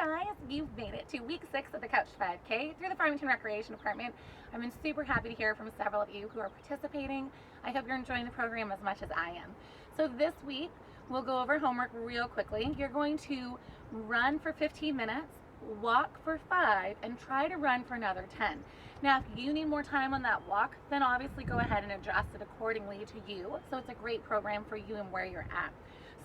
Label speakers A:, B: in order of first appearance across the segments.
A: guys, you've made it to week 6 of the Couch to 5K through the Farmington Recreation Department. I've been super happy to hear from several of you who are participating. I hope you're enjoying the program as much as I am. So this week, we'll go over homework real quickly. You're going to run for 15 minutes, walk for 5, and try to run for another 10. Now, if you need more time on that walk, then obviously go ahead and adjust it accordingly to you. So it's a great program for you and where you're at.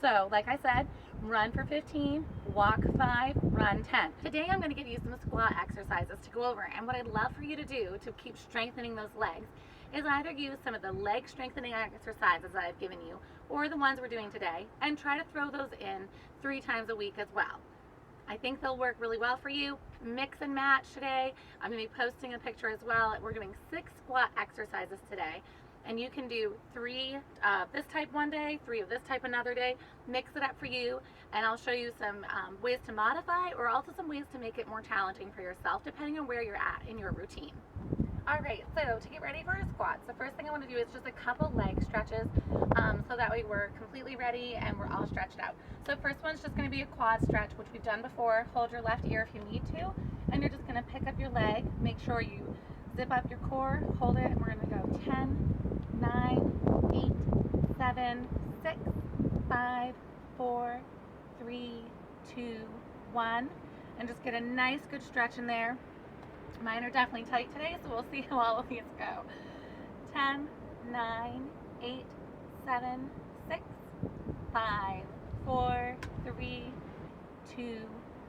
A: So, like I said, run for 15, walk 5, run 10. Today I'm going to give you some squat exercises to go over, and what I'd love for you to do to keep strengthening those legs is either use some of the leg strengthening exercises that I've given you, or the ones we're doing today, and try to throw those in 3 times a week as well. I think they'll work really well for you. Mix and match today. I'm going to be posting a picture as well. We're doing 6 squat exercises today. And you can do 3 of this type one day, 3 of this type another day. Mix it up for you, and I'll show you some ways to modify, or also some ways to make it more challenging for yourself, depending on where you're at in your routine. All right, so to get ready for our squats, the first thing I want to do is just a couple leg stretches, so that way we're completely ready and we're all stretched out. So the first one's just going to be a quad stretch, which we've done before. Hold your left ear if you need to, and you're just going to pick up your leg. Make sure you zip up your core, hold it, and we're going to go 10, 9, 8, 7, 6, 5, 4, 3, 2, 1, and just get a nice good stretch in there. Mine are definitely tight today, so we'll see how all of these go. 10, 9, 8, 7, 6, 5, 4, 3, 2,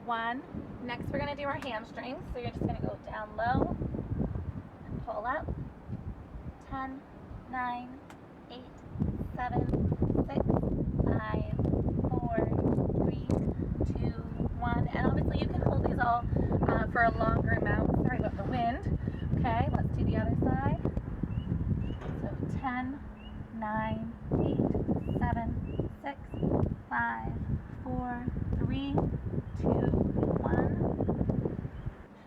A: 1. Next we're going to do our hamstrings, so you're just going to go down low and pull up. 10, 9, 8, 7, 6, 5, 4, 3, 2, 1. And obviously you can hold these all for a longer amount. Sorry about the wind. Okay, let's do the other side. So 10, 9, 8, 7, 6, 5, 4, 3, 2, 1.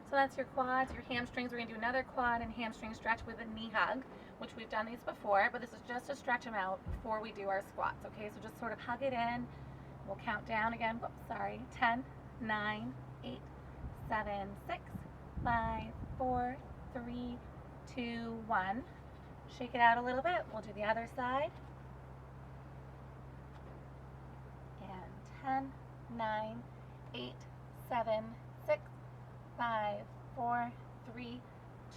A: So that's your quads, your hamstrings. We're going to do another quad and hamstring stretch with a knee hug, which we've done these before, but this is just to stretch them out before we do our squats, okay? So just sort of hug it in. We'll count down again. Whoops, sorry. 10, 9, 8, 7, 6, 5, 4, 3, 2, 1. Shake it out a little bit. We'll do the other side. And 10, 9, 8, 7, 6, 5, 4, 3,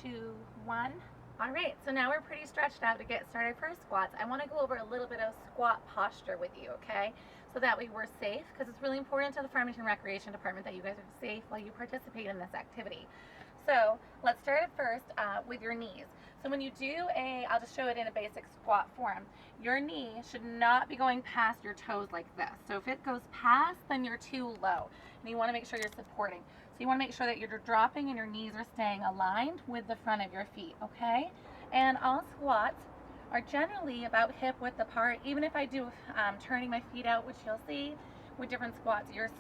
A: 2, 1. All right, so now we're pretty stretched out to get started for our squats. I want to go over a little bit of squat posture with you, okay? So that way we're safe, because it's really important to the Farmington Recreation Department that you guys are safe while you participate in this activity. So let's start at first with your knees. So when you do I'll just show it in a basic squat form. Your knee should not be going past your toes like this. So if it goes past, then you're too low. And you want to make sure you're supporting. So you want to make sure that you're dropping and your knees are staying aligned with the front of your feet, okay? And all squats are generally about hip width apart. Even if I do turning my feet out, which you'll see with different squats, your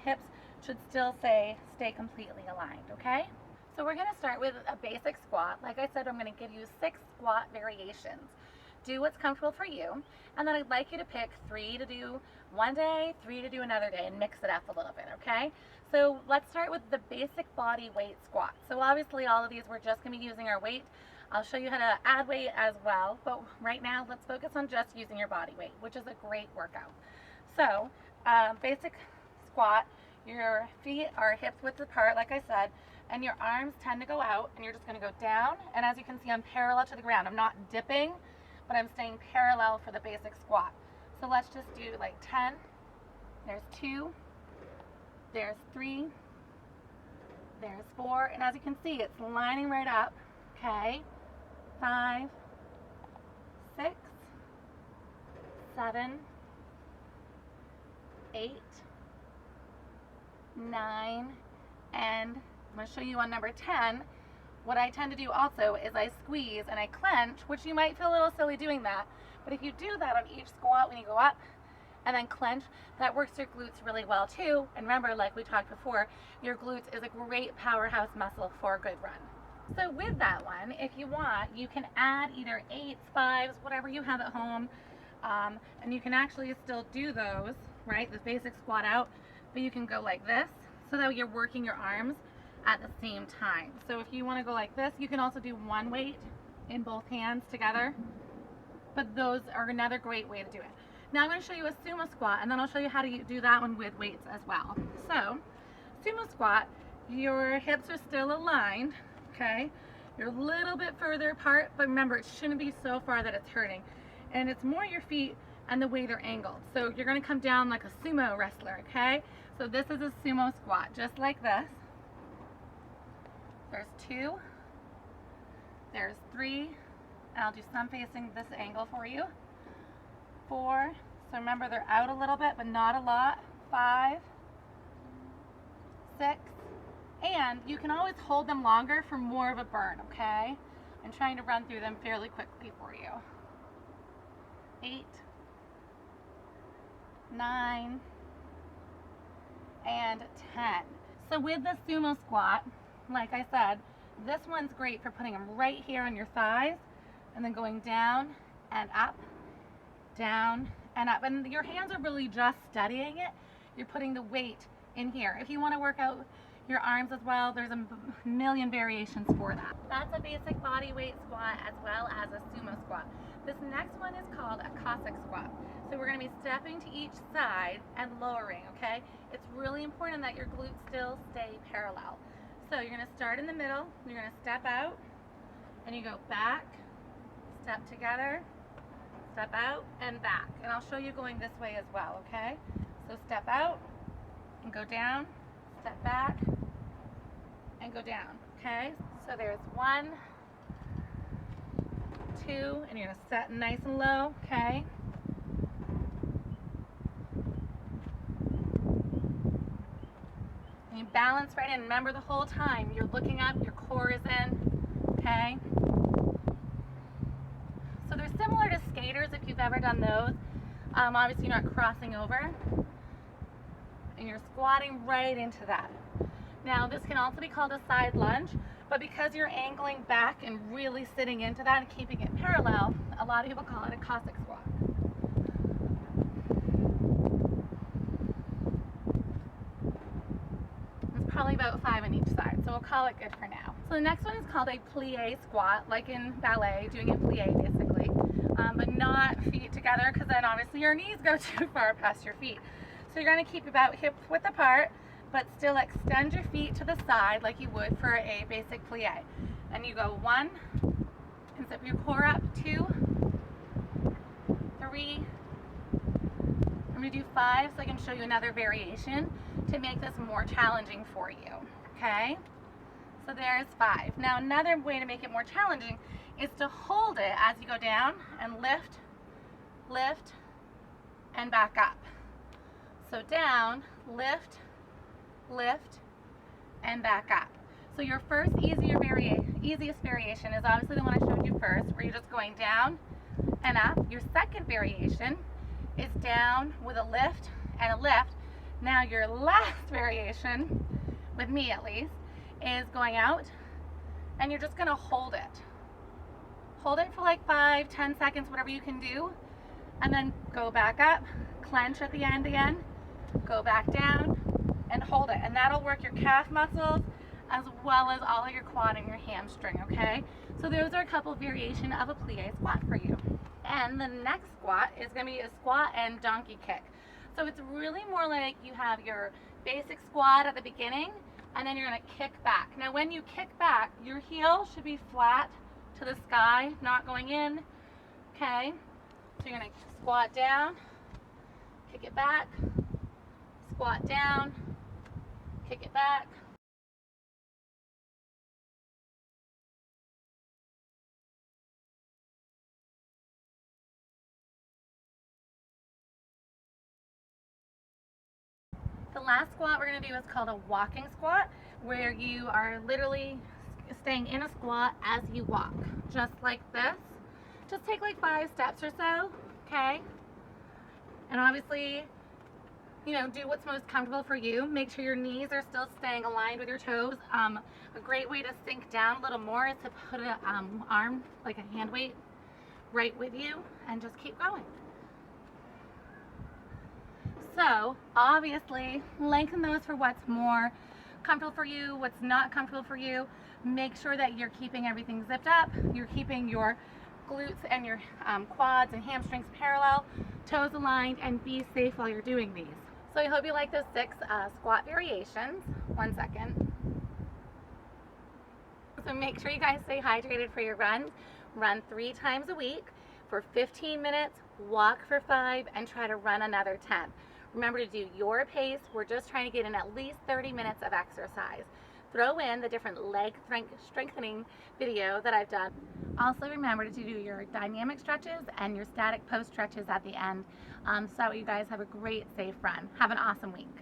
A: hips should still stay completely aligned, okay? So we're going to start with a basic squat. Like I said, I'm going to give you 6 squat variations. Do what's comfortable for you, and then I'd like you to pick 3 to do one day, 3 to do another day, and mix it up a little bit, okay? So let's start with the basic body weight squat. So obviously all of these we're just going to be using our weight. I'll show you how to add weight as well, but right now let's focus on just using your body weight, which is a great workout. So basic squat, your feet are hips width apart, like I said, and your arms tend to go out, and you're just going to go down, and as you can see, I'm parallel to the ground. I'm not dipping, but I'm staying parallel for the basic squat. So let's just do like 10, there's 2, there's 3, there's 4, and as you can see, it's lining right up, okay? 5, 6, 7, 8, 9, and I'm going to show you on number 10. What I tend to do also is I squeeze and I clench, which you might feel a little silly doing that, but if you do that on each squat when you go up and then clench, that works your glutes really well too. And remember, like we talked before, your glutes is a great powerhouse muscle for a good run. So with that one, if you want, you can add either 8s, 5s, whatever you have at home, and you can actually still do those, right, the basic squat out, but you can go like this. so that you're working your arms at the same time. So if you want to go like this, you can also do one weight in both hands together, but those are another great way to do it. Now I'm going to show you a sumo squat, and then I'll show you how to do that one with weights as well. So sumo squat, your hips are still aligned, okay? You're a little bit further apart, but remember, it shouldn't be so far that it's hurting. And it's more your feet and the way they're angled. So you're going to come down like a sumo wrestler, okay? So this is a sumo squat, just like this. There's 2, there's 3, and I'll do some facing this angle for you. 4, so remember they're out a little bit, but not a lot. 5, 6, and you can always hold them longer for more of a burn, okay? I'm trying to run through them fairly quickly for you. 8, 9, and 10. So with the sumo squat, like I said, this one's great for putting them right here on your thighs and then going down and up, down and up. And your hands are really just steadying it. You're putting the weight in here. If you want to work out your arms as well, there's a million variations for that. That's a basic body weight squat as well as a sumo squat. This next one is called a Cossack Squat. So we're going to be stepping to each side and lowering, okay? It's really important that your glutes still stay parallel. So you're going to start in the middle, you're going to step out, and you go back, step together, step out, and back. And I'll show you going this way as well, okay? So step out, and go down, step back, and go down, okay? So there's 1, 2, and you're going to set nice and low, okay? And you balance right in. Remember, the whole time you're looking up, your core is in, okay? So they're similar to skaters if you've ever done those. Obviously you're not crossing over, and you're squatting right into that. Now this can also be called a side lunge, but because you're angling back and really sitting into that and keeping it parallel, a lot of people call it a Cossack squat. It's probably about 5 on each side, so we'll call it good for now. So the next one is called a plie squat, like in ballet, doing a plie basically, but not feet together, because then obviously your knees go too far past your feet. So you're going to keep about hip width apart, but still extend your feet to the side like you would for a basic plie. And you go 1, and zip your core up, 2, 3, I'm going to do 5 so I can show you another variation to make this more challenging for you, okay? So there's 5. Now another way to make it more challenging is to hold it as you go down and lift, lift, and back up. So down, lift, lift, and back up. So your first easiest variation is obviously the one I showed you first, where you're just going down and up. Your second variation is down with a lift and a lift. Now your last variation, with me at least, is going out, and you're just going to hold it. Hold it for like 5, 10 seconds, whatever you can do, and then go back up, clench at the end again, go back down, and hold it. And that'll work your calf muscles as well as all of your quad and your hamstring, okay? So those are a couple of variations of a plie squat for you. And the next squat is going to be a squat and donkey kick. So it's really more like you have your basic squat at the beginning, and then you're going to kick back. Now when you kick back, your heel should be flat to the sky, not going in, okay? So you're going to squat down, kick it back, squat down, kick it back. The last squat we're going to do is called a walking squat, where you are literally staying in a squat as you walk, just like this. Just take like 5 steps or so, okay? And obviously, you know, do what's most comfortable for you. Make sure your knees are still staying aligned with your toes. A great way to sink down a little more is to put an arm, like a hand weight, right with you, and just keep going. So obviously lengthen those for what's more comfortable for you, what's not comfortable for you. Make sure that you're keeping everything zipped up, you're keeping your glutes and your quads and hamstrings parallel, toes aligned, and be safe while you're doing these. So I hope you like those 6 squat variations. 1 second. So make sure you guys stay hydrated for your runs. Run 3 times a week for 15 minutes, walk for 5, and try to run another 10. Remember to do your pace. We're just trying to get in at least 30 minutes of exercise. Throw in the different leg strengthening video that I've done. Also remember to do your dynamic stretches and your static post stretches at the end, so you guys have a great, safe run. Have an awesome week.